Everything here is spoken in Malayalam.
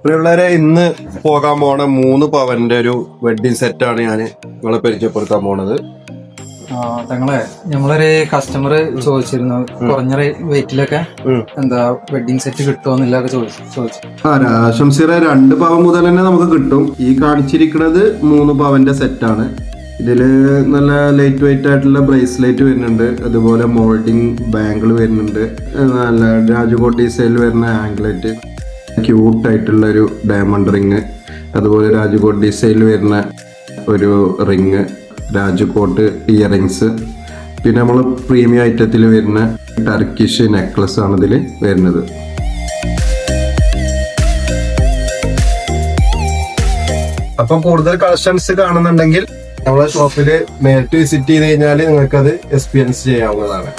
പ്രിയമുള്ളവരെ, ഇന്ന് പോകാൻ പോണ 3 പവന്റെ ഒരു വെഡിങ് സെറ്റാണ് ഞാൻ നിങ്ങളെ പരിചയപ്പെടുത്താൻ പോണത്. തങ്ങളെ നമ്മളൊരു കസ്റ്റമർ ചോദിച്ചിരുന്നു കുറഞ്ഞ വെയിറ്റിലൊക്കെ എന്താ വെഡിങ് സെറ്റ് കിട്ടുമോന്നില്ലൊക്കെ ചോദിച്ചു. ശംസീറ 2 പവൻ മുതൽ തന്നെ നമുക്ക് കിട്ടും. ഈ കാണിച്ചിരിക്കുന്നത് 3 പവന്റെ സെറ്റാണ്. ഇതില് നല്ല ലൈറ്റ് വെയിറ്റ് ആയിട്ടുള്ള ബ്രേസ്ലെറ്റ് വരുന്നുണ്ട്, അതുപോലെ മോൾഡിങ് ബാംഗിൾ വരുന്നുണ്ട്, നല്ല രാജകോട്ട് ഡിസൈനിൽ വരുന്ന ആംഗ്ലറ്റ്, ക്യൂട്ടായിട്ടുള്ള ഒരു ഡയമണ്ട് റിങ്, അതുപോലെ രാജകോട്ട് ഡിസൈനിൽ വരുന്ന ഒരു റിങ്, രാജകോട്ട് ഇയറിങ്സ്, പിന്നെ നമ്മൾ പ്രീമിയം ഐറ്റത്തിൽ വരുന്ന ടർക്കിഷ് നെക്ലസ് ആണ് ഇതിൽ വരുന്നത്. അപ്പം കൂടുതൽ കളക്ഷൻസ് കാണുന്നുണ്ടെങ്കിൽ നമ്മളെ ഷോപ്പിൽ നേരിട്ട് വിസിറ്റ് ചെയ്ത് കഴിഞ്ഞാൽ നിങ്ങൾക്ക് അത് എക്സ്പീരിയൻസ് ചെയ്യാവുന്നതാണ്.